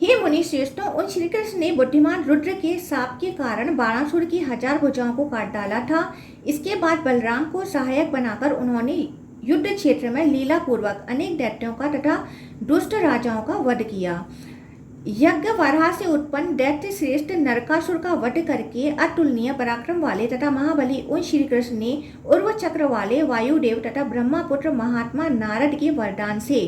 हे मुनि श्रेष्ठों, उन श्री कृष्ण ने बुद्धिमान रुद्र के शाप के कारण बाणासुर की 1000 भुजाओं को काट डाला था। इसके बाद बलराम को सहायक बनाकर उन्होंने युद्ध क्षेत्र में लीला पूर्वक अनेक दैत्यों का तथा दुष्ट राजाओं का वध किया। यज्ञ वराह से उत्पन्न दैत्य श्रेष्ठ नरकासुर का वध करके अतुलनीय पराक्रम वाले तथा महाबली उन श्री कृष्ण ने उर्व चक्र वाले वायुदेव तथा ब्रह्मा पुत्र महात्मा नारद के वरदान से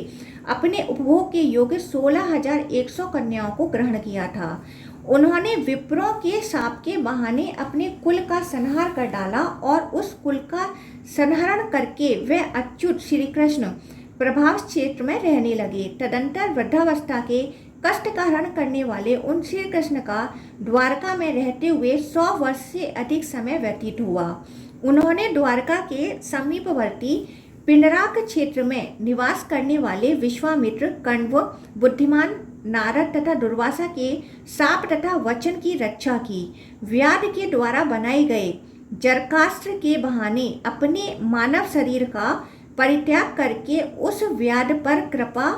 अपने उपभोग के योग्य 16,100 कन्याओं को ग्रहण किया था। उन्होंने विप्रों के शाप के बहाने अपने कुल का संहार कर डाला और उस कुल का संहरण करके वे अच्युत श्री कृष्ण प्रभाव क्षेत्र में रहने लगे। तदंतर वृद्धावस्था के कष्ट का हरण करने वाले उन श्री कृष्ण का द्वारका में रहते हुए 100 वर्ष से अधिक समय व्यतीत हुआ। उन्होंने द्वारका के समीपवर्ती पिंडराक क्षेत्र में निवास करने वाले विश्वामित्र, कण्व, बुद्धिमान नारद तथा दुर्वासा के शाप तथा वचन की रक्षा की। व्याध के द्वारा बनाए गए जरकास्त्र के बहाने अपने मानव शरीर का परित्याग करके उस व्याध पर कृपा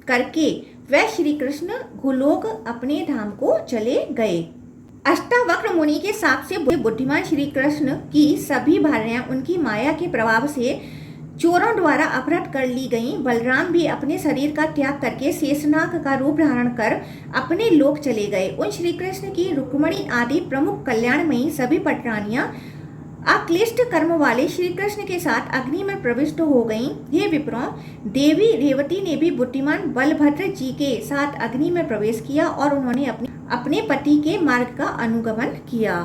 करके वह श्री कृष्ण भूलोक अपने धाम को चले गए। अष्टावक्र मुनि के शाप से बुद्धिमान श्री कृष्ण की सभी भार्यां उनकी माया के प्रभाव से चोरों द्वारा अपहृत कर ली गईं। बलराम भी अपने शरीर का त्याग करके शेषनाग का रूप धारण कर अपने लोक चले गए। उन श्री कृष्ण की रुक्मणी आदि प्रमुख कल्याणमयी सभी पटरानियां अक्लिष्ट कर्म वाले श्री कृष्ण के साथ अग्नि में प्रविष्ट हो गईं। हे विप्रों, देवी रेवती ने भी बुद्धिमान बलभद्र जी के साथ अग्नि में प्रवेश किया और उन्होंने अपने पति के मार्ग का अनुगमन किया।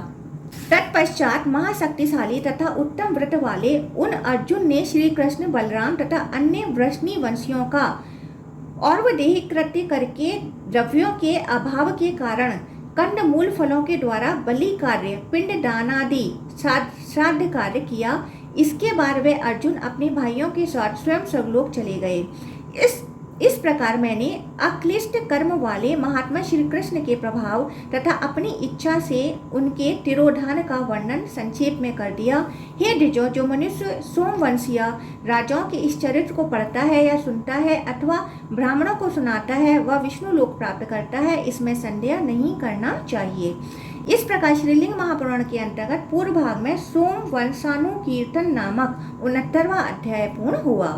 तत्पश्चात महाशक्तिशाली तथा उत्तम व्रत वाले उन अर्जुन ने श्री कृष्ण, बलराम तथा अन्य वृष्णि वंशियों का और्वदेही कृत्य करके द्रव्यों के अभाव के कारण कंद मूल फलों के द्वारा बलि कार्य, पिंड दानादि श्राद्ध कार्य किया। इसके बाद वे अर्जुन अपने भाइयों के साथ स्वयं स्वर्गलोक चले गए। इस प्रकार मैंने अक्लिष्ट कर्म वाले महात्मा श्री कृष्ण के प्रभाव तथा अपनी इच्छा से उनके तिरोधान का वर्णन संक्षेप में कर दिया। हे द्विजो, जो मनुष्य सोमवंशीय राजाओं के इस चरित्र को पढ़ता है या सुनता है अथवा ब्राह्मणों को सुनाता है वह विष्णु लोक प्राप्त करता है, इसमें संदेह नहीं करना चाहिए। इस प्रकार श्रीलिंग महापुराण के अंतर्गत पूर्व भाग में सोमवंशानुकीर्तन नामक 69वां अध्याय पूर्ण हुआ।